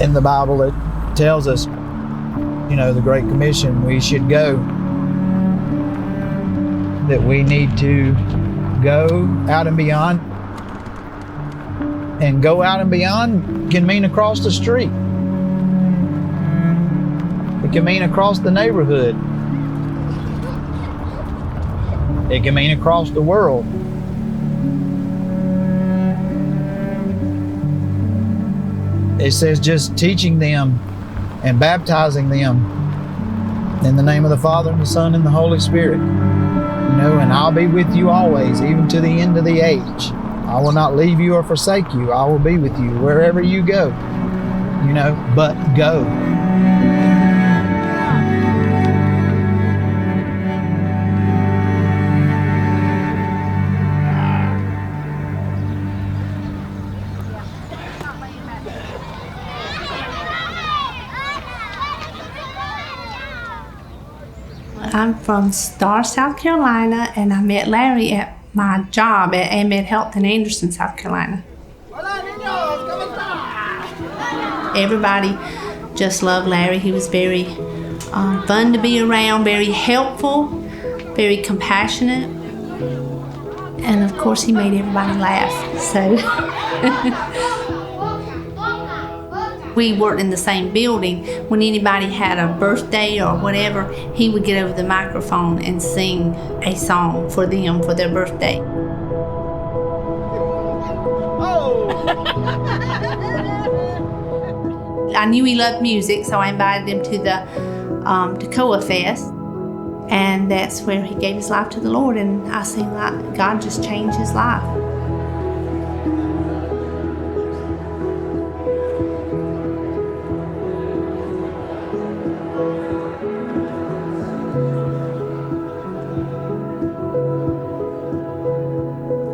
in the Bible it tells us, the Great Commission, we should go. That we need to go out and beyond. And go out and beyond can mean across the street. It can mean across the neighborhood. It can mean across the world. It says just teaching them and baptizing them in the name of the Father and the Son and the Holy Spirit. And I'll be with you always, even to the end of the age. I will not leave you or forsake you. I will be with you wherever you go. But go. I'm from Star, South Carolina, and I met Larry at my job at Infalt in Anderson, South Carolina. Everybody just loved Larry. He was very fun to be around, very helpful, very compassionate, and of course he made everybody laugh. So we worked in the same building. When anybody had a birthday or whatever, he would get over the microphone and sing a song for them for their birthday. I knew he loved music, so I invited him to the Toccoa Fest, and that's where he gave his life to the Lord, and I seen like God just changed his life.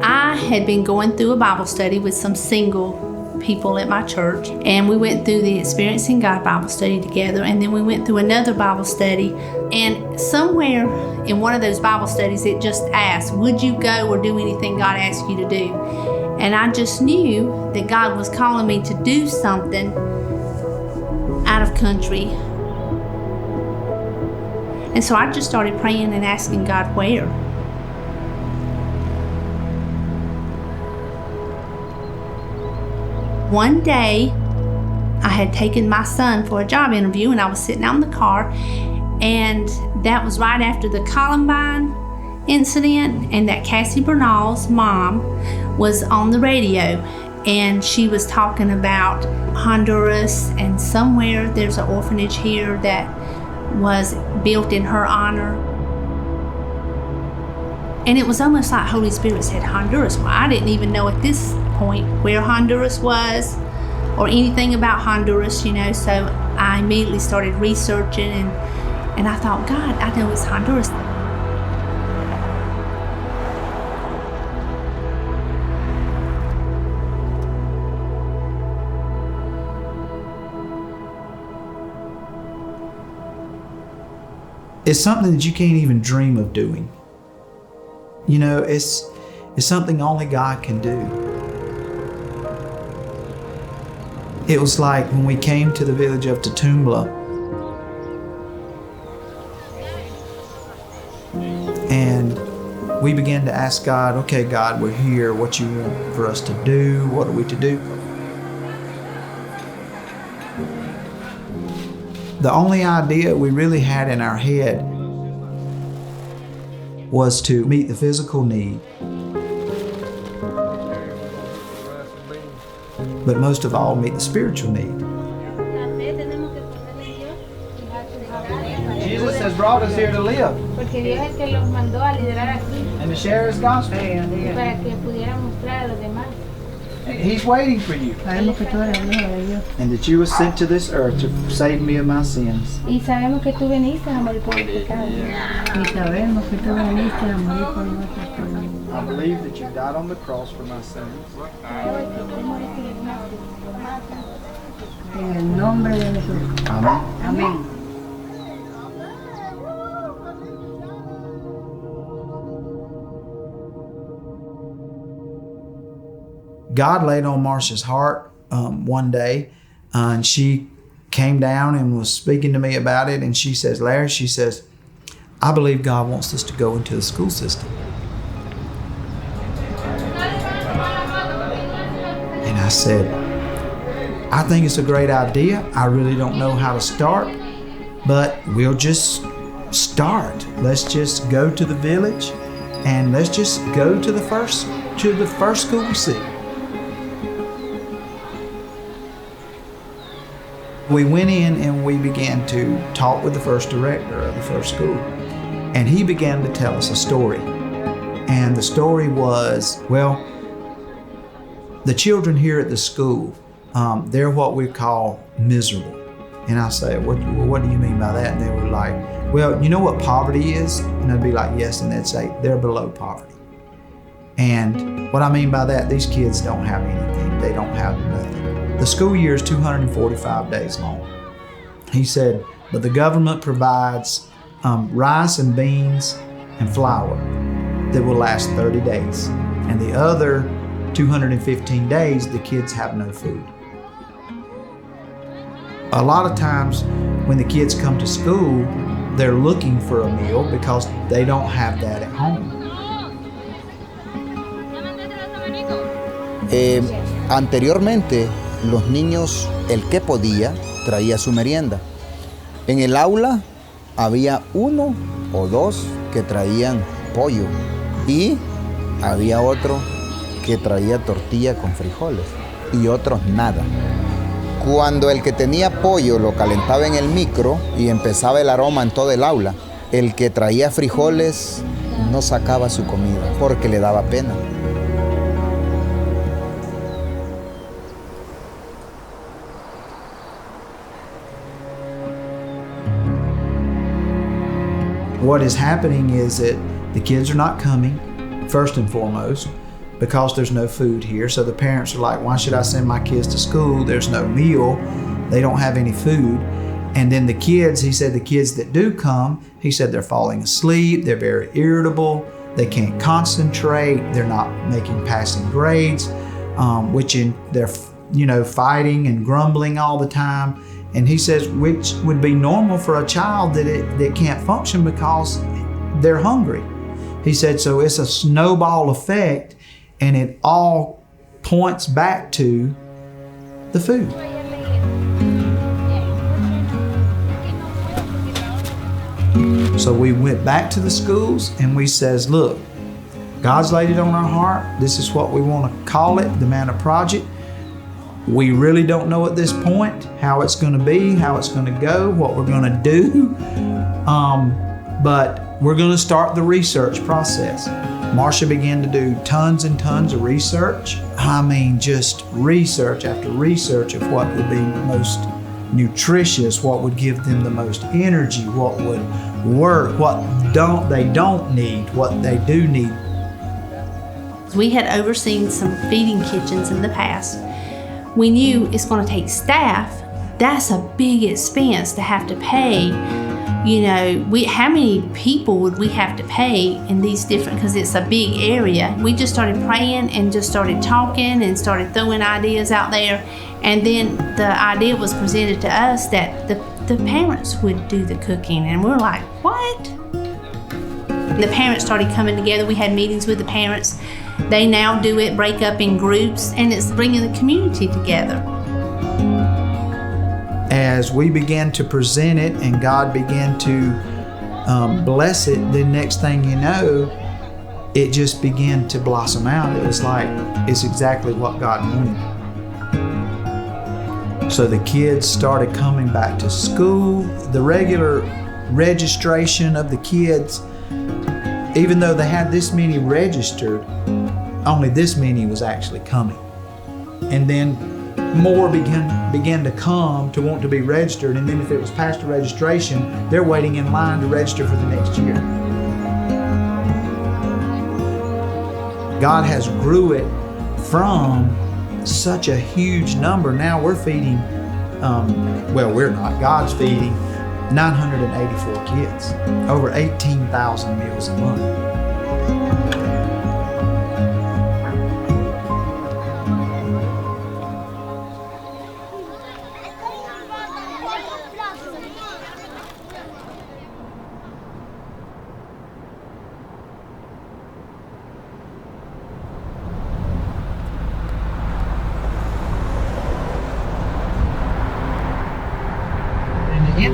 I had been going through a Bible study with some single people at my church, and we went through the Experiencing God Bible study together, and then we went through another Bible study, and somewhere in one of those Bible studies it just asked, would you go or do anything God asked you to do? And I just knew that God was calling me to do something out of country, and so I just started praying and asking God where. One day, I had taken my son for a job interview, and I was sitting out in the car, and that was right after the Columbine incident, and that Cassie Bernal's mom was on the radio, and she was talking about Honduras, and somewhere there's an orphanage here that was built in her honor. And it was almost like Holy Spirit said Honduras. Well, I didn't even know at this point where Honduras was or anything about Honduras, so I immediately started researching, and I thought, God, I know it's Honduras. It's something that you can't even dream of doing. It's something only God can do. It was like when we came to the village of Tutumbla, and we began to ask God, okay, God, we're here. What you want for us to do? What are we to do? The only idea we really had in our head was to meet the physical need, but most of all, meet the spiritual need. Jesus has brought us here to live and to share His gospel. And He's waiting for you. And that you were sent to this earth to save me of my sins. Y sabemos que tú veniste a morir por los pecados. Y sabemos que tú veniste a morir por nuestros pecados. I believe that you died on the cross for my sins. En el nombre de Jesús. Amen. Amén. God laid on Marcia's heart one day And she came down and was speaking to me about it. And she says, Larry, she says, I believe God wants us to go into the school system. And I said, I think it's a great idea. I really don't know how to start, but we'll just start. Let's just go to the village and let's just go to the first school we see. We went in and we began to talk with the first director of the first school. And he began to tell us a story. And the story was, well, the children here at the school, they're what we call miserable. And I say, what do you mean by that? And they were like, well, you know what poverty is? And I'd be like, yes. And they'd say, they're below poverty. And what I mean by that, these kids don't have anything. They don't have nothing. The school year is 245 days long. He said, but the government provides rice and beans and flour that will last 30 days. And the other 215 days, the kids have no food. A lot of times when the kids come to school, they're looking for a meal because they don't have that at home. Anteriormente, los niños, el que podía, traía su merienda. En el aula había uno o dos que traían pollo y había otro que traía tortilla con frijoles y otros nada. Cuando el que tenía pollo lo calentaba en el micro y empezaba el aroma en todo el aula, el que traía frijoles no sacaba su comida porque le daba pena. What is happening is that the kids are not coming, first and foremost, because there's no food here. So the parents are like, why should I send my kids to school? There's no meal. They don't have any food. And then the kids, he said the kids that do come, he said they're falling asleep, they're very irritable, they can't concentrate, they're not making passing grades, they're fighting and grumbling all the time. And he says, which would be normal for a child that can't function because they're hungry. He said, so it's a snowball effect and it all points back to the food. So we went back to the schools and we says, look, God's laid it on our heart. This is what we want to call it, the Manna Project. We really don't know at this point how it's going to be, how it's going to go, what we're going to do. But we're going to start the research process. Marcia began to do tons and tons of research. I mean, just research after research of what would be most nutritious, what would give them the most energy, what would work, what they don't need, what they do need. We had overseen some feeding kitchens in the past. We knew it's going to take staff. That's a big expense to have to pay. You know, how many people would we have to pay in these different, because it's a big area. We just started praying and just started talking and started throwing ideas out there. And then the idea was presented to us that the parents would do the cooking. And we're like, what? The parents started coming together. We had meetings with the parents. They now do it, break up in groups, and it's bringing the community together. As we began to present it and God began to bless it, the next thing you know, it just began to blossom out. It was like, it's exactly what God wanted. So the kids started coming back to school. The regular registration of the kids, even though they had this many registered, only this many was actually coming. And then more began to come to want to be registered. And then if it was past the registration, they're waiting in line to register for the next year. God has grew it from such a huge number. Now we're feeding, we're not, God's feeding 984 kids, over 18,000 meals a month.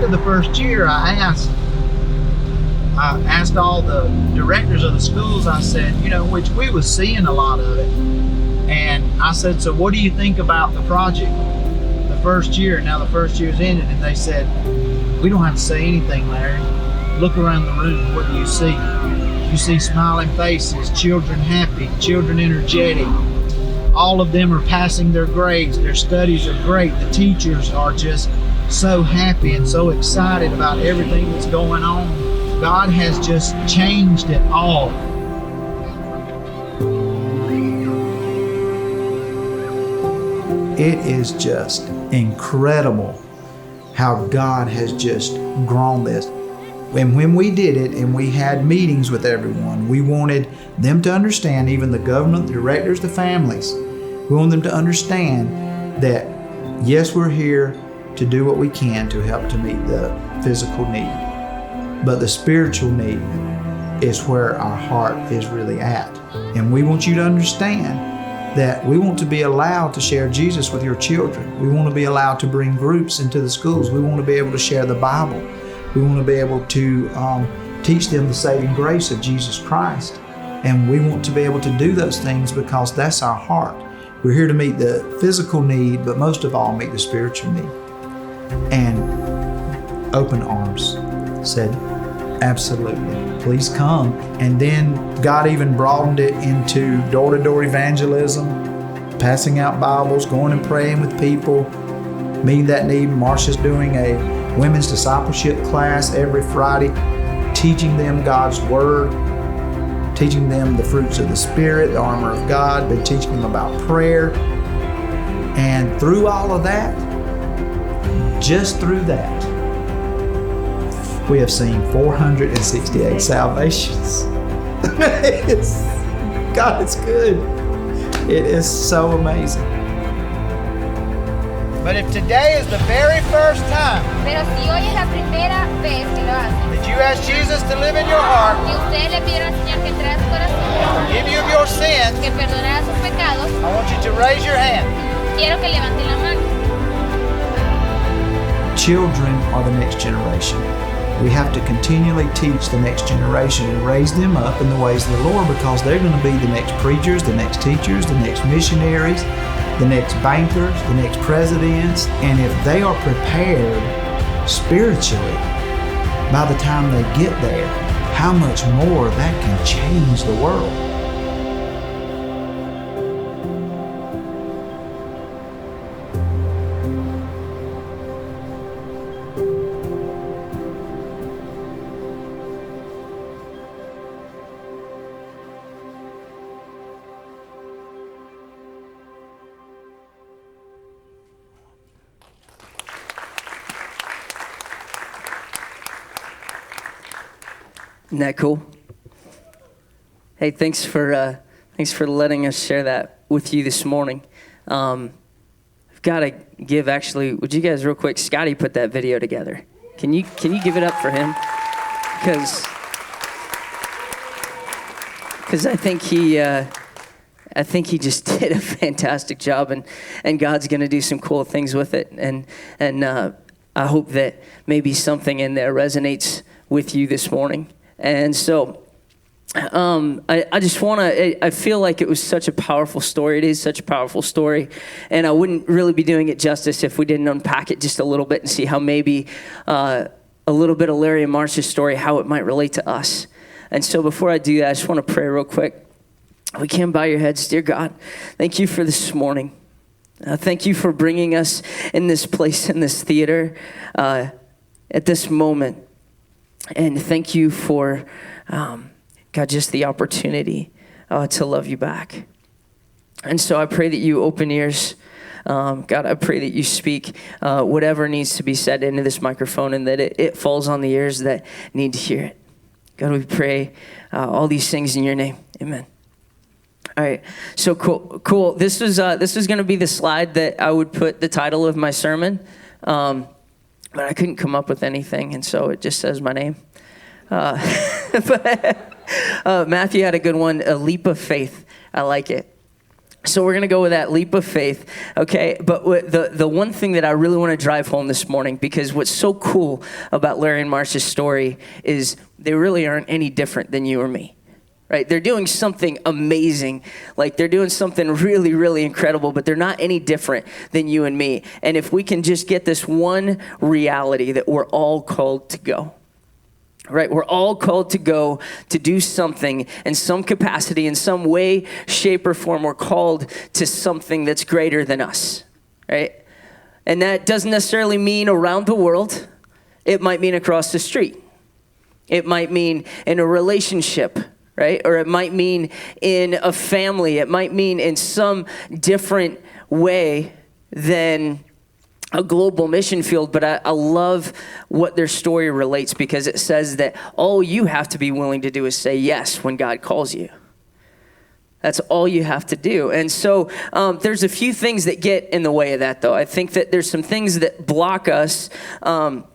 of the first year, I asked all the directors of the schools, I said, which we was seeing a lot of it. And I said, so what do you think about the project? The first year, now the first year's ended, and they said, we don't have to say anything, Larry. Look around the room, what do you see? You see smiling faces, children happy, children energetic. All of them are passing their grades, their studies are great. The teachers are just so happy and so excited about everything that's going on. God has just changed it all. It is just incredible how God has just grown this. And when we did it and we had meetings with everyone, we wanted them to understand, even the government, the directors, the families, we want them to understand that, yes, we're here to do what we can to help to meet the physical need. But the spiritual need is where our heart is really at. And we want you to understand that we want to be allowed to share Jesus with your children. We want to be allowed to bring groups into the schools. We want to be able to share the Bible. We want to be able to teach them the saving grace of Jesus Christ. And we want to be able to do those things because that's our heart. We're here to meet the physical need, but most of all, meet the spiritual need. And open arms said, absolutely, please come. And then God even broadened it into door-to-door evangelism, passing out Bibles, going and praying with people, meeting that need. Marcia's doing a women's discipleship class every Friday, teaching them God's Word, teaching them the fruits of the Spirit, the armor of God, been teaching them about prayer. And through all of that, just through that, we have seen 468 salvations. God is good. It is so amazing. But if today is the very first time Pero si hoy es la primera vez que lo hace, that you ask Jesus to live in your heart, que ustedes le pidieron al Señor que entrara a su corazón, forgive you of your sins, que perdonara sus pecados, I want you to raise your hand. quiero que levanten la mano. Children are the next generation. We have to continually teach the next generation and raise them up in the ways of the Lord, because they're going to be the next preachers, the next teachers, the next missionaries, the next bankers, the next presidents. And if they are prepared spiritually by the time they get there, how much more that can change the world. Isn't that cool? Hey, thanks for letting us share that with you this morning. I've got to give, actually, would you guys real quick, Scotty put that video together. Can you give it up for him? Because I think he just did a fantastic job, and God's going to do some cool things with it. And I hope that maybe something in there resonates with you this morning. And so I just want to, I feel like it was such a powerful story. It is such a powerful story. And I wouldn't really be doing it justice if we didn't unpack it just a little bit and see how maybe a little bit of Larry and Marcia's story, how it might relate to us. And so before I do that, I just want to pray real quick. We can bow your heads. Dear God, thank you for this morning. Thank you for bringing us in this place, in this theater, at this moment. And thank you for, God, just the opportunity to love you back. And so I pray that you open ears. God, I pray that you speak whatever needs to be said into this microphone, and that it falls on the ears that need to hear it. God, we pray all these things in your name. Amen. All right, so cool. This was going to be the slide that I would put the title of my sermon. But I couldn't come up with anything, and so it just says my name. But Matthew had a good one, a leap of faith. I like it. So we're going to go with that leap of faith, okay? But the one thing that I really want to drive home this morning, because what's so cool about Larry and Marcia's story is they really aren't any different than you or me, right? They're doing something amazing. Like, they're doing something really, really incredible, but they're not any different than you and me. And if we can just get this one reality that we're all called to go. Right, we're all called to go to do something in some capacity, in some way, shape, or form. We're called to something that's greater than us, right? And that doesn't necessarily mean around the world. It might mean across the street. It might mean in a relationship, right? Or it might mean in a family. It might mean in some different way than a global mission field, but I love what their story relates, because it says that all you have to be willing to do is say yes when God calls you. That's all you have to do. And so there's a few things that get in the way of that, though. I think that there's some things that block us from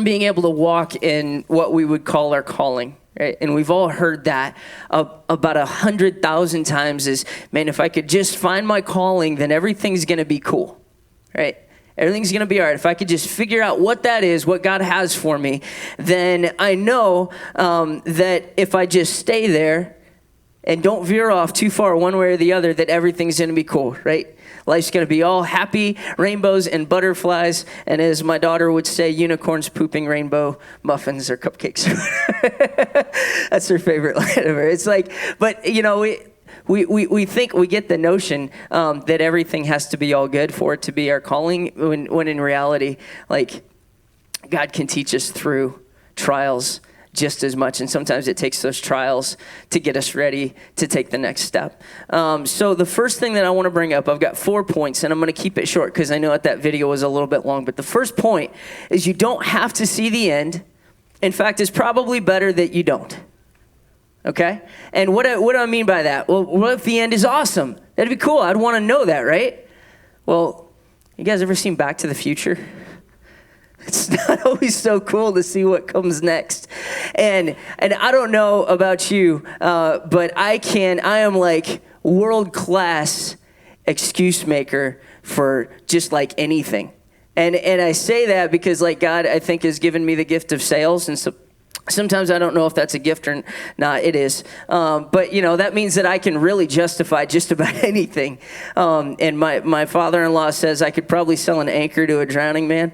being able to walk in what we would call our calling. Right? And we've all heard that about 100,000 times is, man, if I could just find my calling, then everything's going to be cool, right? Everything's going to be all right. If I could just figure out what that is, what God has for me, then I know that if I just stay there and don't veer off too far one way or the other, that everything's going to be cool, right? Life's going to be all happy, rainbows and butterflies, and as my daughter would say, unicorns pooping rainbow muffins or cupcakes. That's her favorite line ever. It's like, but you know, we think, we get the notion that everything has to be all good for it to be our calling, when in reality, like, God can teach us through trials just as much. And sometimes it takes those trials to get us ready to take the next step. So the first thing that I want to bring up, I've got 4 points, and I'm going to keep it short because I know that video was a little bit long. But the first point is you don't have to see the end. In fact, it's probably better that you don't. Okay? And what do I mean by that? Well, what if the end is awesome? That'd be cool. I'd want to know that, right? Well, you guys ever seen Back to the Future? It's not always so cool to see what comes next. And I don't know about you, but I am like world-class excuse maker for just like anything. And I say that because, like, God, I think, has given me the gift of sales, and so sometimes I don't know if that's a gift or not. It is. But, you know, that means that I can really justify just about anything. And my father-in-law says I could probably sell an anchor to a drowning man.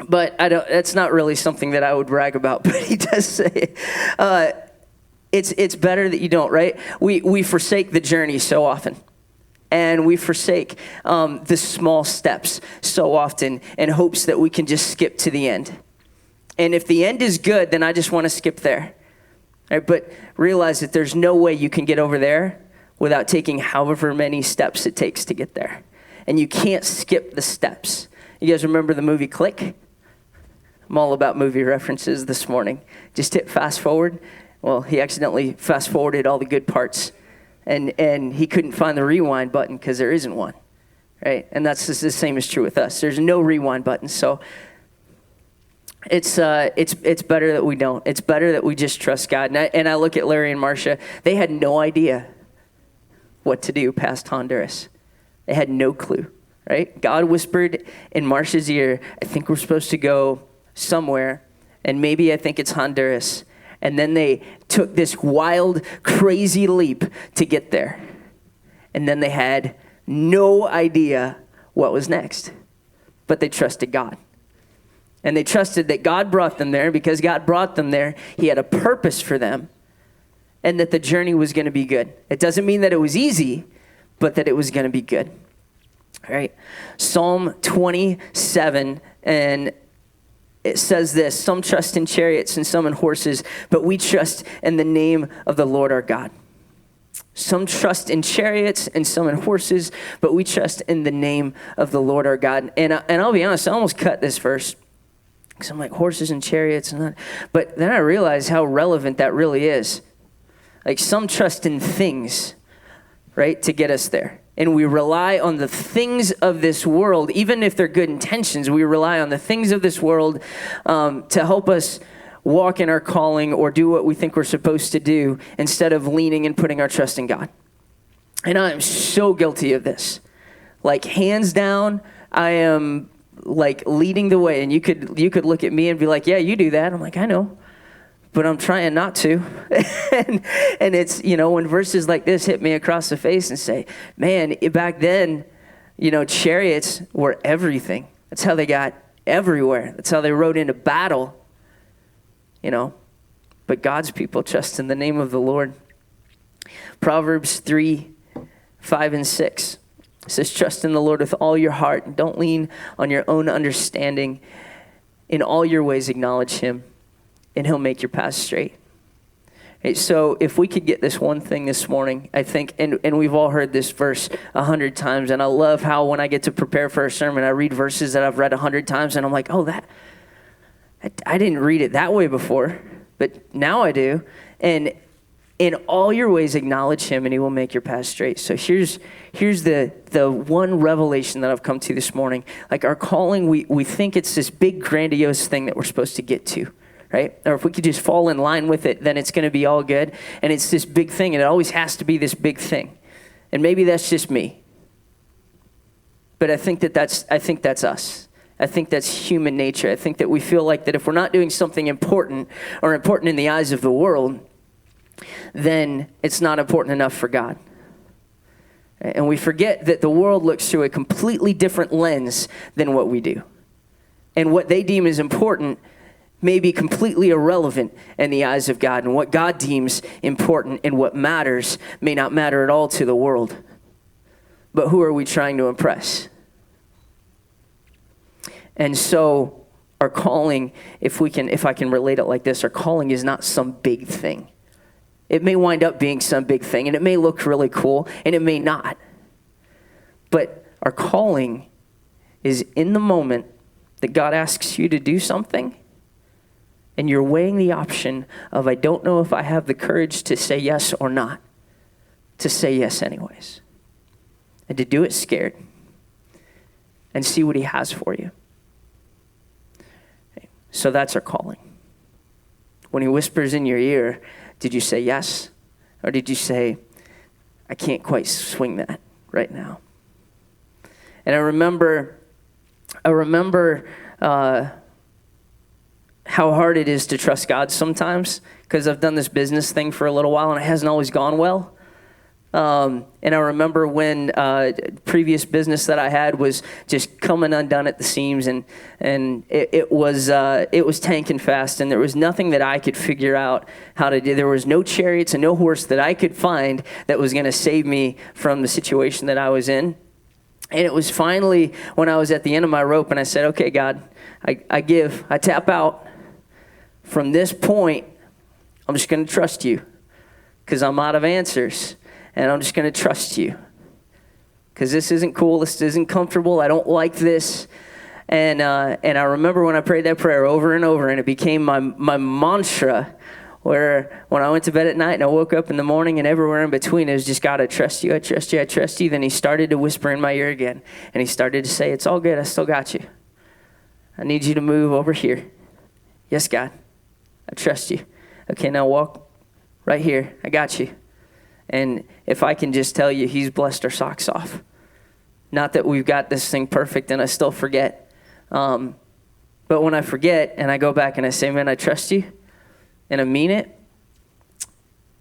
But that's not really something that I would brag about. But he does say it's better that you don't, right? We forsake the journey so often. And we forsake the small steps so often in hopes that we can just skip to the end. And if the end is good, then I just want to skip there. Right? But realize that there's no way you can get over there without taking however many steps it takes to get there. And you can't skip the steps. You guys remember the movie Click? I'm all about movie references this morning. Just hit fast forward. Well, he accidentally fast forwarded all the good parts. And he couldn't find the rewind button because there isn't one. Right? And that's just the same is true with us. There's no rewind button. So it's better that we don't. It's better that we just trust God. And I look at Larry and Marcia. They had no idea what to do past Honduras. They had no clue, right? God whispered in Marcia's ear, I think we're supposed to go somewhere, and maybe I think it's Honduras. And then they took this wild, crazy leap to get there. And then they had no idea what was next. But they trusted God. And they trusted that God brought them there. Because God brought them there, he had a purpose for them. And that the journey was going to be good. It doesn't mean that it was easy, but that it was going to be good. All right. Psalm 27, and it says this: some trust in chariots and some in horses, but we trust in the name of the Lord our God. Some trust in chariots and some in horses, but we trust in the name of the Lord our God. And I'll be honest, I almost cut this verse because I'm like, horses and chariots, and that. But then I realized how relevant that really is. Like, some trust in things, right, to get us there. And we rely on the things of this world, even if they're good intentions. We rely on the things of this world to help us walk in our calling or do what we think we're supposed to do, instead of leaning and putting our trust in God. And I am so guilty of this. Like, hands down, I am like leading the way. And you could look at me and be like, yeah, you do that. I'm like, I know, but I'm trying not to. and it's, when verses like this hit me across the face and say, man, back then, chariots were everything. That's how they got everywhere. That's how they rode into battle, But God's people trust in the name of the Lord. Proverbs 3:5-6 says, trust in the Lord with all your heart and don't lean on your own understanding. In all your ways acknowledge him and he'll make your path straight. Okay, so if we could get this one thing this morning, I think, and we've all heard this verse 100 times, and I love how when I get to prepare for a sermon, I read verses that I've read 100 times, and I'm like, oh, I didn't read it that way before, but now I do. And in all your ways acknowledge him and he will make your path straight. So here's the one revelation that I've come to this morning. Like, our calling, we think it's this big grandiose thing that we're supposed to get to, right? Or if we could just fall in line with it, then it's going to be all good. And it's this big thing, and it always has to be this big thing. And maybe that's just me. But I think that's us. I think that's human nature. I think that we feel like that if we're not doing something important or important in the eyes of the world, then it's not important enough for God. And we forget that the world looks through a completely different lens than what we do. And what they deem as important may be completely irrelevant in the eyes of God. And what God deems important and what matters may not matter at all to the world. But who are we trying to impress? And so our calling, if I can relate it like this, our calling is not some big thing. It may wind up being some big thing, and it may look really cool, and it may not. But our calling is in the moment that God asks you to do something, and you're weighing the option of, I don't know if I have the courage to say yes or not, to say yes anyways. And to do it scared, and see what he has for you. So that's our calling. When he whispers in your ear, did you say yes? Or did you say, I can't quite swing that right now? And I remember how hard it is to trust God sometimes, because I've done this business thing for a little while and it hasn't always gone well. And I remember when previous business that I had was just coming undone at the seams, and it was tanking fast, and there was nothing that I could figure out how to do. There was no chariots and no horse that I could find that was going to save me from the situation that I was in. And it was finally when I was at the end of my rope, and I said, okay, God, I tap out. From this point, I'm just going to trust you, because I'm out of answers. And I'm just going to trust you, because this isn't cool. This isn't comfortable. I don't like this. And I remember when I prayed that prayer over and over, and it became my mantra, where when I went to bed at night and I woke up in the morning and everywhere in between, it was just, God, I trust you. I trust you. I trust you. Then he started to whisper in my ear again, and he started to say, it's all good. I still got you. I need you to move over here. Yes, God, I trust you. Okay, now walk right here. I got you. And if I can just tell you, he's blessed our socks off. Not that we've got this thing perfect and I still forget. But when I forget and I go back and I say, man, I trust you and I mean it,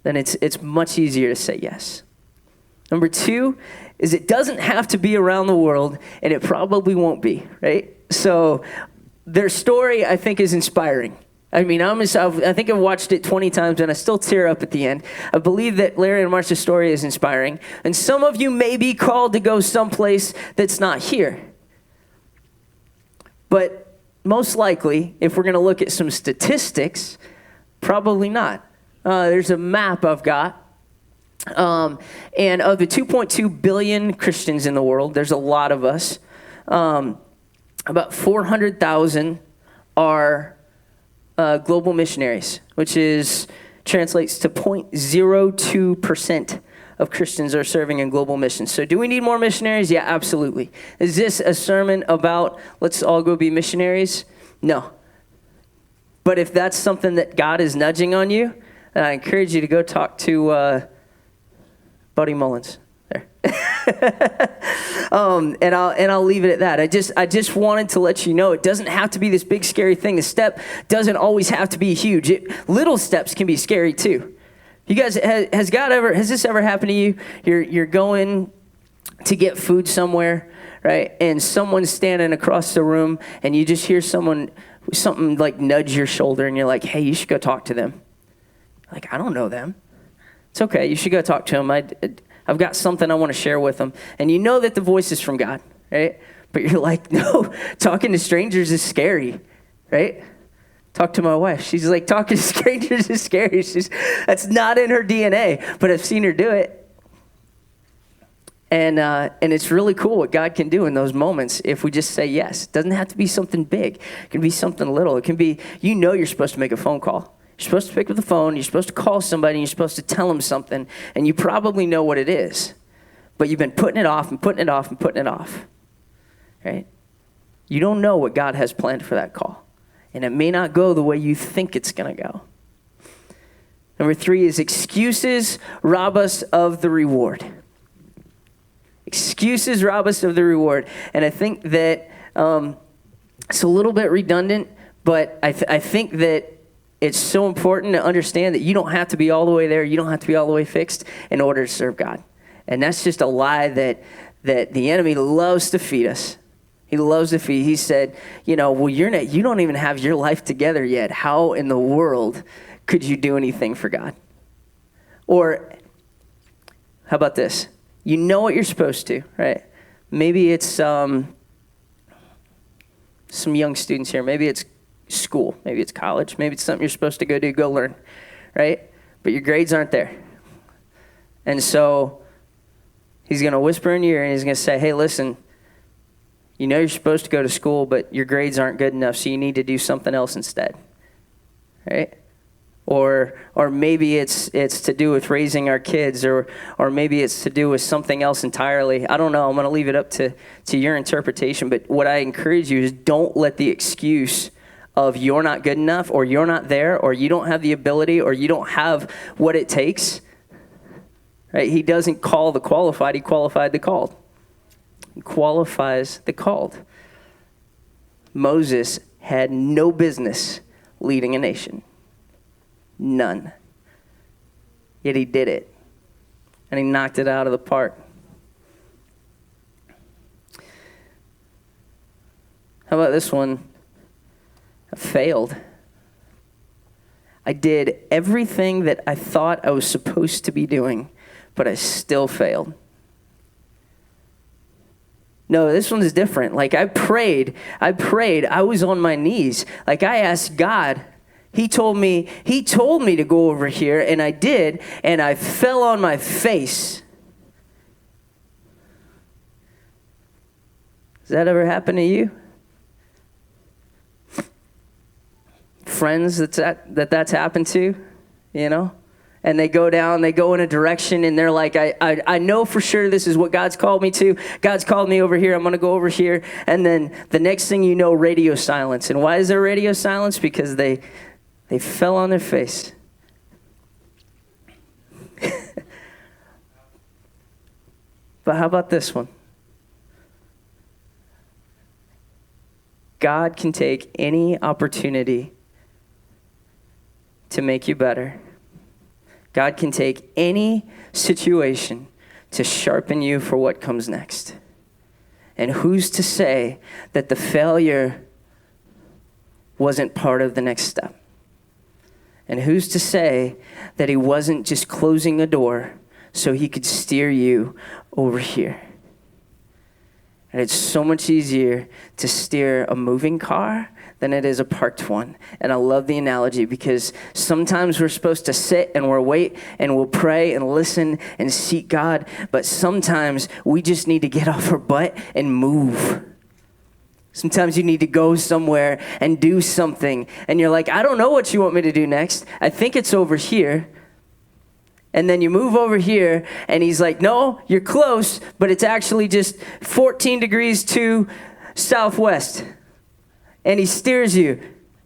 then it's much easier to say yes. Number 2 is it doesn't have to be around the world, and it probably won't be, right? So their story, I think, is inspiring. I mean, I think I've watched it 20 times and I still tear up at the end. I believe that Larry and Marcia's story is inspiring. And some of you may be called to go someplace that's not here. But most likely, if we're going to look at some statistics, probably not. There's a map I've got. And of the 2.2 billion Christians in the world, there's a lot of us. About 400,000 are global missionaries, which translates to 0.02% of Christians are serving in global missions. So do we need more missionaries? Yeah, absolutely. Is this a sermon about let's all go be missionaries? No. But if that's something that God is nudging on you, then I encourage you to go talk to Buddy Mullins. there. And I'll leave it at that. I just wanted to let you know it doesn't have to be this big scary thing. The step doesn't always have to be huge. Little steps can be scary too. You guys, has this ever happened to you? You're going to get food somewhere, right? And someone's standing across the room, and you just hear something like nudge your shoulder, and you're like, hey, you should go talk to them. Like, I don't know them. It's okay. You should go talk to them. I've got something I want to share with them. And you know that the voice is from God, right? But you're like, no, talking to strangers is scary, right? Talk to my wife. She's like, talking to strangers is scary. That's not in her DNA, but I've seen her do it. And it's really cool what God can do in those moments if we just say yes. It doesn't have to be something big. It can be something little. It can be, you're supposed to make a phone call. You're supposed to pick up the phone. You're supposed to call somebody. And you're supposed to tell them something. And you probably know what it is. But you've been putting it off and putting it off and putting it off. Right? You don't know what God has planned for that call. And it may not go the way you think it's going to go. Number 3 is excuses rob us of the reward. Excuses rob us of the reward. And I think that it's a little bit redundant, but I think that it's so important to understand that you don't have to be all the way there. You don't have to be all the way fixed in order to serve God. And that's just a lie that the enemy loves to feed us. He loves to feed. He said, you don't even have your life together yet. How in the world could you do anything for God? Or how about this? You know what you're supposed to, right? Maybe it's some young students here. Maybe it's school. Maybe it's college. Maybe it's something you're supposed to go learn, right? But your grades aren't there. And so he's going to whisper in your ear and he's going to say, hey, listen, you know you're supposed to go to school, but your grades aren't good enough, so you need to do something else instead, right? Or maybe it's to do with raising our kids, or maybe it's to do with something else entirely. I don't know. I'm going to leave it up to your interpretation. But what I encourage you is don't let the excuse of you're not good enough, or you're not there, or you don't have the ability, or you don't have what it takes. Right? He doesn't call the qualified. He qualified the called. He qualifies the called. Moses had no business leading a nation. None. Yet he did it. And he knocked it out of the park. How about this one? I failed. I did everything that I thought I was supposed to be doing, but I still failed. No, this one is different. Like I prayed. I was on my knees. Like I asked God. He told me to go over here, and I did, and I fell on my face. Does that ever happen to you? Friends that's happened to, And they go in a direction, and they're like, I know for sure this is what God's called me to. God's called me over here. I'm going to go over here. And then the next thing you know, radio silence. And why is there radio silence? Because they fell on their face. But how about this one? God can take any opportunity to make you better. God can take any situation to sharpen you for what comes next. And who's to say that the failure wasn't part of the next step? And who's to say that he wasn't just closing a door so he could steer you over here? And it's so much easier to steer a moving car than it is a parked one. And I love the analogy because sometimes we're supposed to sit and we'll wait and we'll pray and listen and seek God. But sometimes we just need to get off our butt and move. Sometimes you need to go somewhere and do something. And you're like, I don't know what you want me to do next. I think it's over here. And then you move over here, and he's like, no, you're close, but it's actually just 14 degrees to southwest. And he steers you.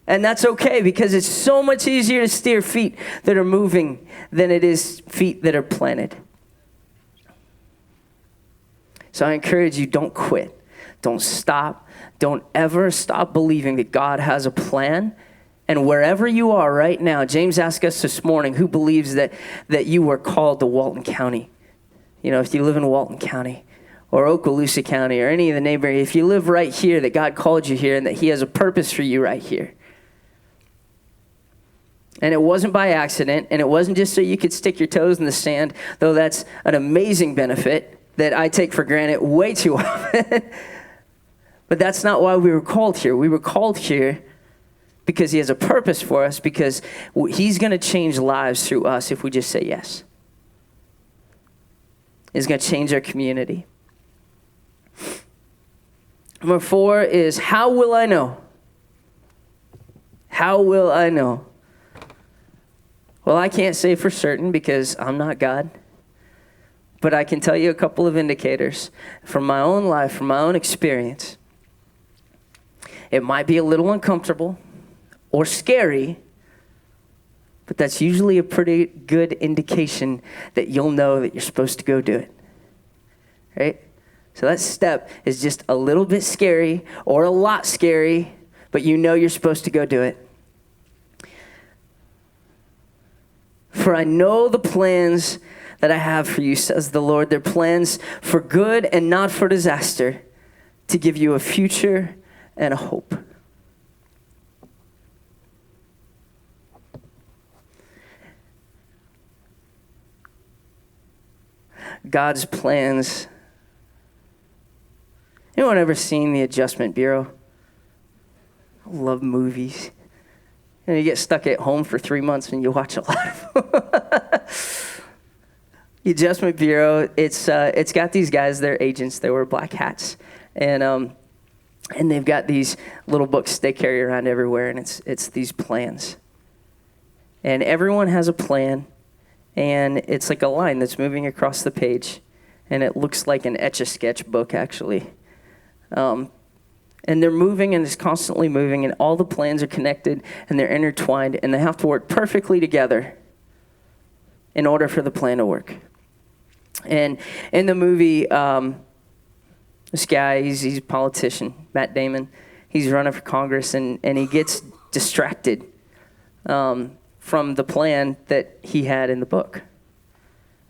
And that's okay, because it's so much easier to steer feet that are moving than it is feet that are planted. So I encourage you, don't quit. Don't stop. Don't ever stop believing that God has a plan. And wherever you are right now, James asked us this morning, who believes that you were called to Walton County? You know, if you live in Walton County or Okaloosa County or any of the neighboring, if you live right here, that God called you here and that he has a purpose for you right here. And it wasn't by accident, and it wasn't just so you could stick your toes in the sand, though that's an amazing benefit that I take for granted way too often. But that's not why we were called here. We were called here because he has a purpose for us, because he's going to change lives through us if we just say yes. He's going to change our community. Number 4 is, how will I know? How will I know? Well, I can't say for certain because I'm not God. But I can tell you a couple of indicators from my own life, from my own experience. It might be a little uncomfortable or scary, but that's usually a pretty good indication that you'll know that you're supposed to go do it. Right? So that step is just a little bit scary or a lot scary, but you know you're supposed to go do it. For I know the plans that I have for you, says the Lord. They're plans for good and not for disaster, to give you a future and a hope. God's plans. Anyone ever seen The Adjustment Bureau? I love movies. And you get stuck at home for 3 months and you watch a lot of them. The Adjustment Bureau, it's got these guys, they're agents, they wear black hats. And they've got these little books they carry around everywhere, and it's these plans. And everyone has a plan, and it's like a line that's moving across the page. And it looks like an Etch-a-Sketch book, actually. And they're moving, and it's constantly moving, and all the plans are connected, and they're intertwined, and they have to work perfectly together in order for the plan to work. And in the movie, this guy, he's a politician, Matt Damon. He's running for Congress, and he gets distracted from the plan that he had in the book.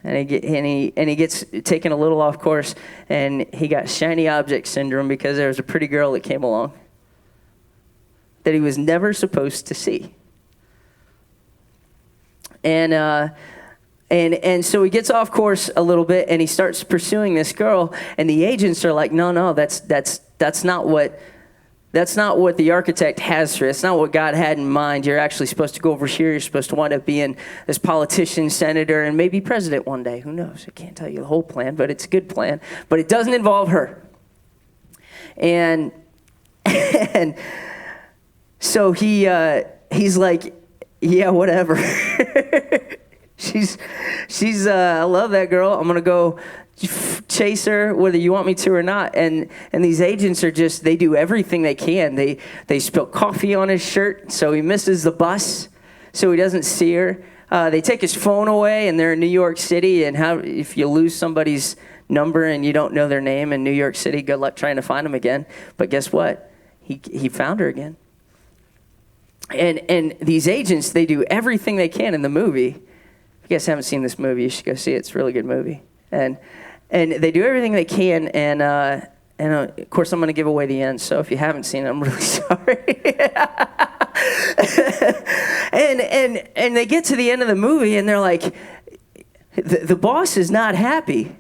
And he gets taken a little off course, and he got shiny object syndrome because there was a pretty girl that came along that he was never supposed to see. And so he gets off course a little bit, and he starts pursuing this girl, and the agents are like, no, that's not what the architect has for you. It's not what God had in mind. You're actually supposed to go over here. You're supposed to wind up being this politician, senator, and maybe president one day. Who knows? I can't tell you the whole plan, but it's a good plan. But it doesn't involve her. And so he's like, yeah, whatever. She's I love that girl. I'm gonna go chase her whether you want me to or not. And these agents are just, they do everything they can. They spill coffee on his shirt so he misses the bus, so he doesn't see her. They take his phone away, and they're in New York City, and if you lose somebody's number and you don't know their name in New York City, good luck trying to find them again. But guess what? He found her again. And these agents, they do everything they can in the movie. If you guys haven't seen this movie, you should go see it. It's a really good movie. And they do everything they can, and of course I'm going to give away the end, so if you haven't seen it, I'm really sorry. and they get to the end of the movie, and they're like, the boss is not happy.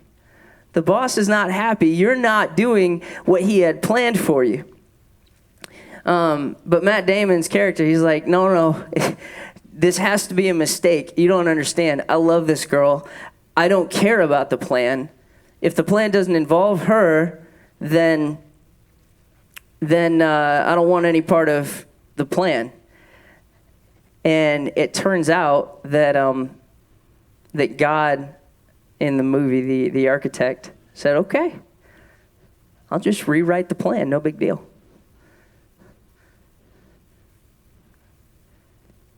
The boss is not happy. You're not doing what he had planned for you. But Matt Damon's character, he's like, no, this has to be a mistake. You don't understand. I love this girl. I don't care about the plan. If the plan doesn't involve her, then I don't want any part of the plan. And it turns out that that God in the movie, the architect, said, okay, I'll just rewrite the plan. No big deal.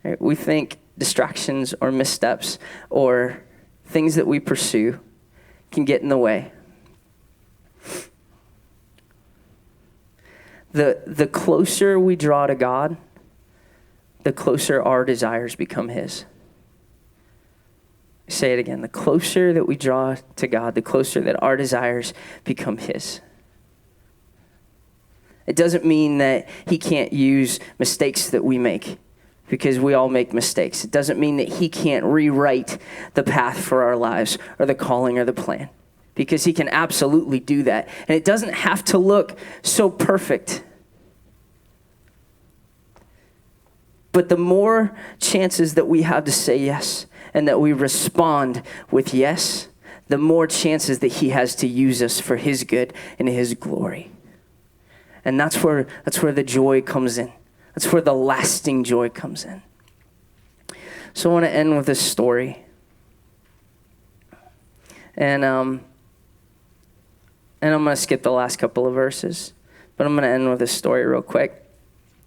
Right? We think distractions or missteps or things that we pursue can get in the way. the closer we draw to God, the closer our desires become his. Say it again. The closer that we draw to God, the closer that our desires become his. It doesn't mean that he can't use mistakes that we make, because we all make mistakes. It doesn't mean that he can't rewrite the path for our lives or the calling or the plan, because he can absolutely do that. And it doesn't have to look so perfect. But the more chances that we have to say yes and that we respond with yes, the more chances that he has to use us for his good and his glory. And that's where the joy comes in. That's where the lasting joy comes in. So I want to end with this story. And I'm going to skip the last couple of verses, but I'm going to end with this story real quick.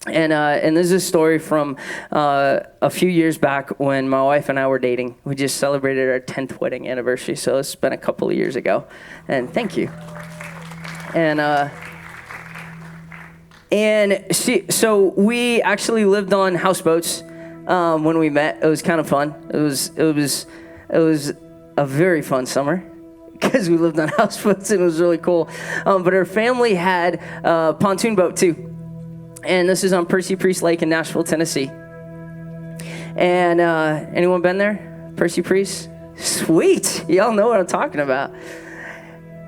And this is a story from a few years back when my wife and I were dating. We just celebrated our 10th wedding anniversary, so it's been a couple of years ago. And thank you. So we actually lived on houseboats when we met. It was kind of fun. It was a very fun summer because we lived on houseboats and it was really cool. But her family had a pontoon boat too. And this is on Percy Priest Lake in Nashville, Tennessee. And anyone been there? Percy Priest? Sweet. Y'all know what I'm talking about.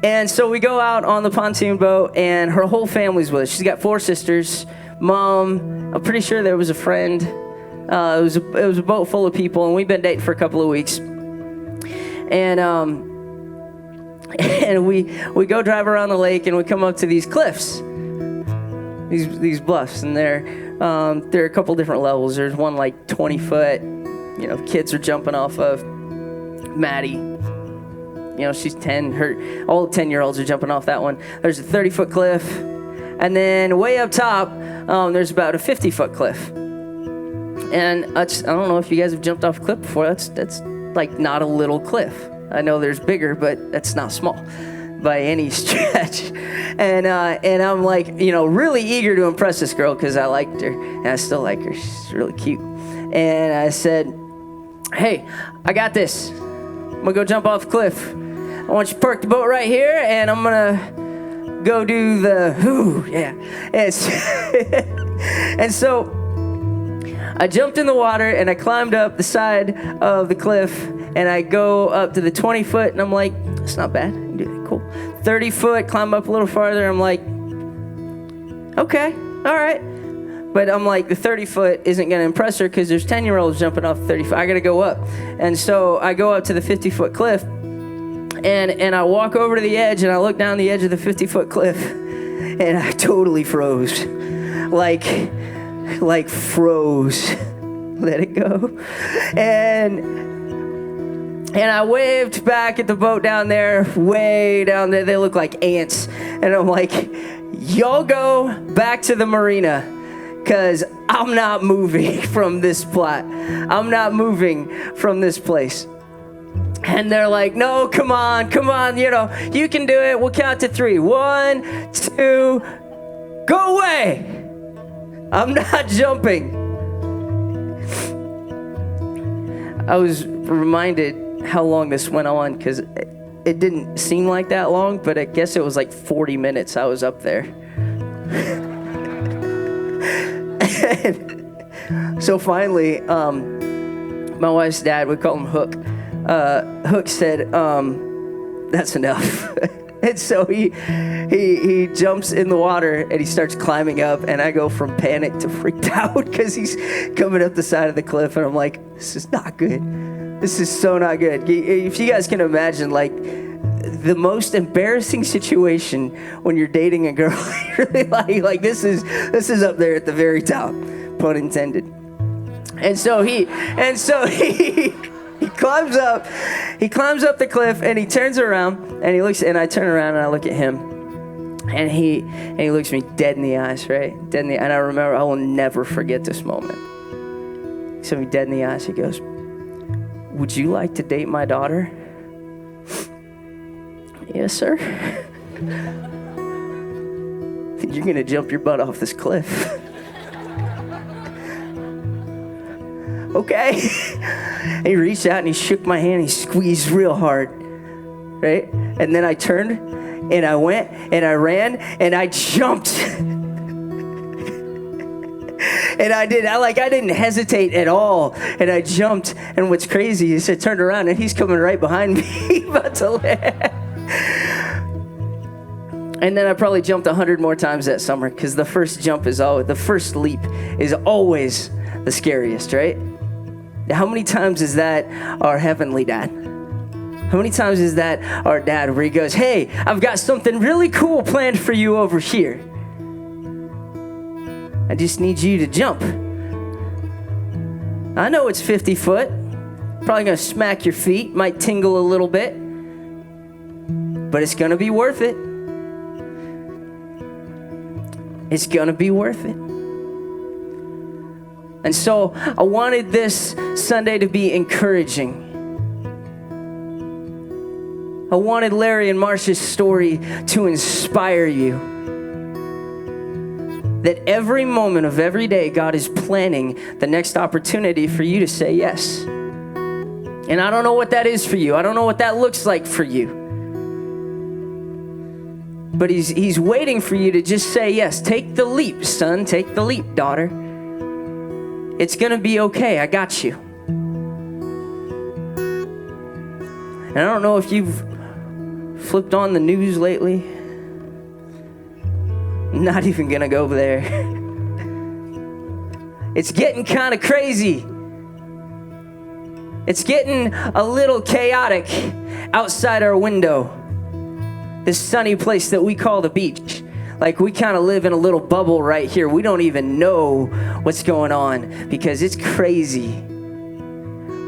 And so we go out on the pontoon boat, and her whole family's with us. She's got 4 sisters, mom. I'm pretty sure there was a friend. It was a boat full of people, and we've been dating for a couple of weeks. And we go drive around the lake, and we come up to these cliffs. These bluffs, and there are a couple different levels. There's one like 20 foot, kids are jumping off of. Maddie, she's 10. All 10-year-olds are jumping off that one. There's a 30-foot cliff, and then way up top, there's about a 50-foot cliff. And I don't know if you guys have jumped off a cliff before. That's like not a little cliff. I know there's bigger, but that's not small by any stretch. And I'm like, really eager to impress this girl because I liked her, and I still like her. She's really cute. And I said, hey, I got this. I'm gonna go jump off the cliff. I want you to park the boat right here, and I'm gonna go do the, yeah. And so I jumped in the water, and I climbed up the side of the cliff, and I go up to the 20 foot, and I'm like, that's not bad. I can do that, cool. 30 foot, climb up a little farther. I'm like, okay, all right. But I'm like, the 30 foot isn't going to impress her because there's 10-year-olds jumping off 30 foot. I got to go up. And so I go up to the 50-foot cliff, and I walk over to the edge, and I look down the edge of the 50-foot cliff, and I totally froze. Like froze. Let it go. And I waved back at the boat down there, way down there. They look like ants. And I'm like, y'all go back to the marina, because I'm not moving from this spot. I'm not moving from this place. And they're like, no, come on, you can do it. We'll count to 3. 1, 2, go away. I'm not jumping. I was reminded how long this went on, because it didn't seem like that long, but I guess it was like 40 minutes I was up there. So finally, my wife's dad, we call him Hook. Hook said, that's enough. And so he jumps in the water and he starts climbing up, and I go from panic to freaked out because he's coming up the side of the cliff, and I'm like, this is not good. This is so not good. If you guys can imagine, like, the most embarrassing situation when you're dating a girl, really like this is up there at the very top, pun intended. And so he climbs up the cliff, and he turns around, and he looks, and I turn around and I look at him, and he looks me dead in the eyes, right? Dead in the, and I remember, I will never forget this moment. He looked me dead in the eyes. He goes, would you like to date my daughter? Yes, sir. You're going to jump your butt off this cliff. Okay. He reached out and he shook my hand. He squeezed real hard, right? And then I turned and I went and I ran and I jumped. And I didn't hesitate at all. And I jumped. And what's crazy is I turned around and he's coming right behind me, about to land. And then I probably jumped 100 more times that summer, because the first leap is always the scariest, right? How many times is that our heavenly dad? How many times is that our dad where he goes, hey, I've got something really cool planned for you over here. I just need you to jump. I know it's 50 foot. Probably gonna smack your feet, might tingle a little bit, but it's gonna be worth it. It's gonna be worth it. And so I wanted this Sunday to be encouraging. I wanted Larry and Marcia's story to inspire you. That every moment of every day, God is planning the next opportunity for you to say yes. And I don't know what that is for you. I don't know what that looks like for you. But he's waiting for you to just say yes. Take the leap, son. Take the leap, daughter. It's gonna be okay. I got you. And I don't know if you've flipped on the news lately. Not even gonna go there. It's getting kind of crazy. It's getting a little chaotic outside our window. This sunny place that we call the beach. Like, we kind of live in a little bubble right here. We don't even know what's going on because it's crazy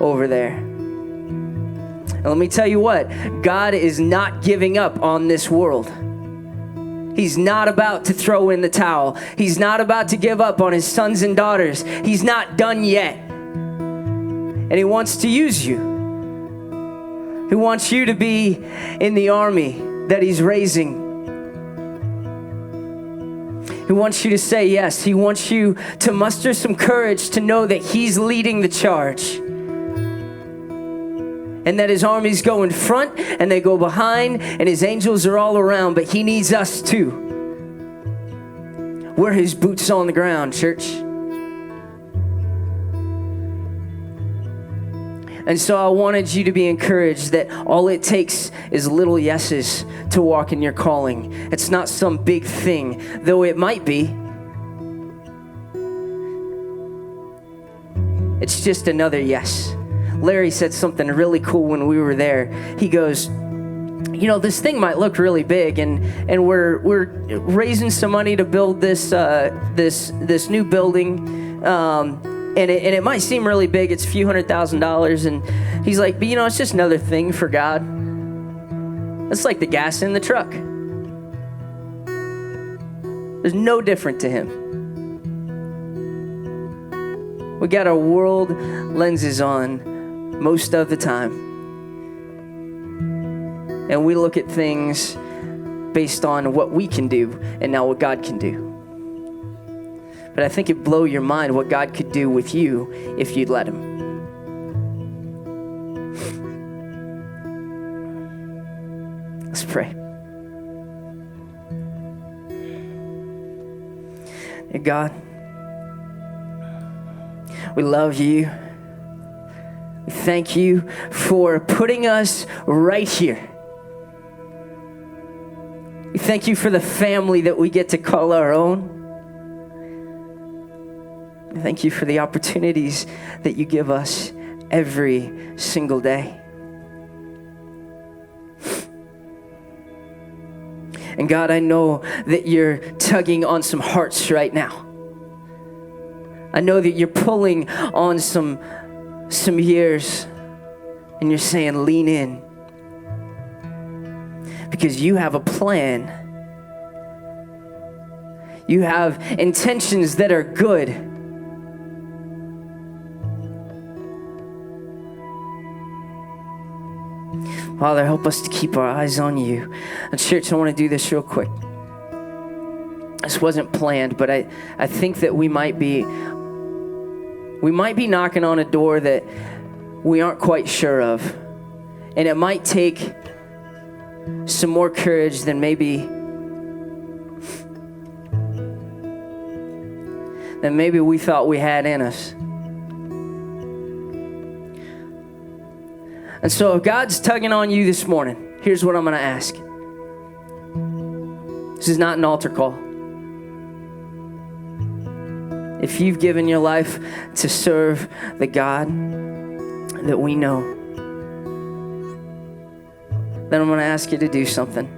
over there. And let me tell you what, God is not giving up on this world. He's not about to throw in the towel. He's not about to give up on his sons and daughters. He's not done yet. And he wants to use you. He wants you to be in the army that he's raising. He wants you to say yes. He wants you to muster some courage to know that he's leading the charge. And that his armies go in front and they go behind and his angels are all around, but he needs us too. We're his boots on the ground, church. And so I wanted you to be encouraged that all it takes is little yeses to walk in your calling. It's not some big thing, though it might be. It's just another yes. Larry said something really cool when we were there. He goes, you know, this thing might look really big, and we're raising some money to build this new building, and it might seem really big. It's a few $100,000, and he's like, but you know, it's just another thing for God. It's like the gas in the truck. There's no different to him. We got our world lenses on most of the time. And we look at things based on what we can do and not what God can do. But I think it'd blow your mind what God could do with you if you'd let him. Let's pray. Dear God, we love you. We thank you for putting us right here. We thank you for the family that we get to call our own. We thank you for the opportunities that you give us every single day. And God, I know that you're tugging on some hearts right now. I know that you're pulling on some years, and you're saying, lean in. Because you have a plan. You have intentions that are good. Father, help us to keep our eyes on you. And church, I want to do this real quick. This wasn't planned, but I think that we might be knocking on a door that we aren't quite sure of. And it might take some more courage than maybe we thought we had in us. And so if God's tugging on you this morning, here's what I'm going to ask. This is not an altar call. If you've given your life to serve the God that we know, then I'm going to ask you to do something.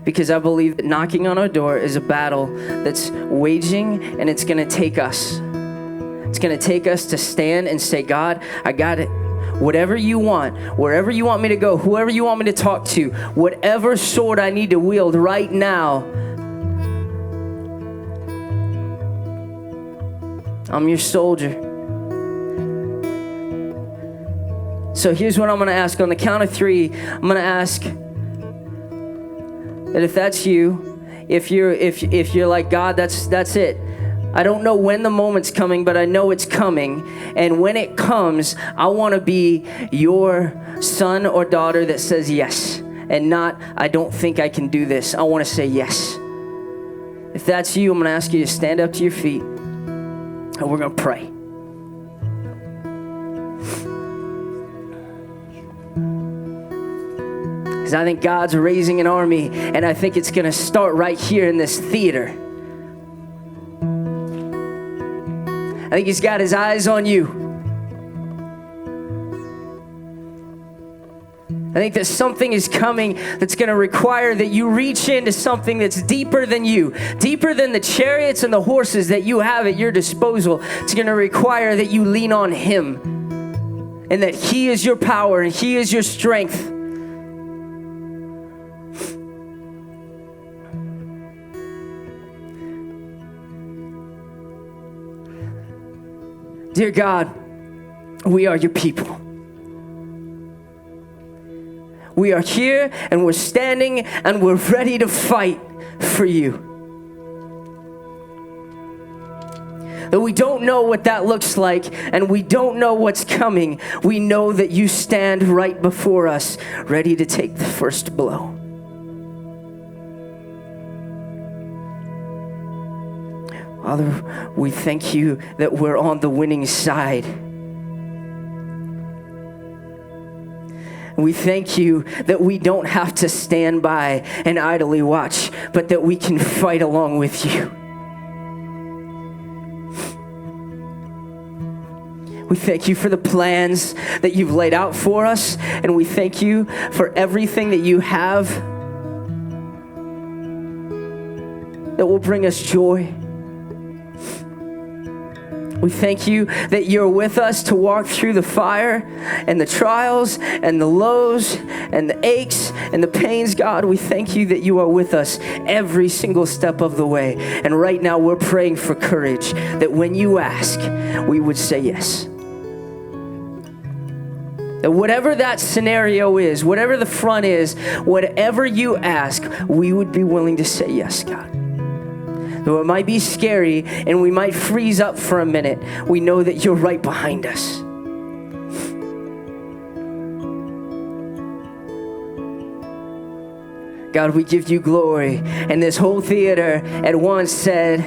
Because I believe that knocking on our door is a battle that's waging, and it's going to take us. It's going to take us to stand and say, God, I got it. Whatever you want, wherever you want me to go, whoever you want me to talk to, whatever sword I need to wield right now, I'm your soldier. So here's what I'm going to ask. On the count of 3, I'm going to ask that if that's you, if you're like, God, that's it. I don't know when the moment's coming, but I know it's coming. And when it comes, I want to be your son or daughter that says yes, and not, I don't think I can do this. I want to say yes. If that's you, I'm going to ask you to stand up to your feet, and we're going to pray. Because I think God's raising an army, and I think it's going to start right here in this theater. I think he's got his eyes on you. I think that something is coming that's going to require that you reach into something that's deeper than you, deeper than the chariots and the horses that you have at your disposal. It's going to require that you lean on him, and that he is your power and he is your strength. Dear God, we are your people. We are here and we're standing and we're ready to fight for you. Though we don't know what that looks like and we don't know what's coming, we know that you stand right before us, ready to take the first blow. Father, we thank you that we're on the winning side. We thank you that we don't have to stand by and idly watch, but that we can fight along with you. We thank you for the plans that you've laid out for us, and we thank you for everything that you have that will bring us joy. We thank you that you're with us to walk through the fire and the trials and the lows and the aches and the pains. God, we thank you that you are with us every single step of the way. And right now we're praying for courage, that when you ask, we would say yes. That whatever that scenario is, whatever the front is, whatever you ask, we would be willing to say yes, God. Though it might be scary and we might freeze up for a minute, we know that you're right behind us. God, we give you glory. And this whole theater at once said,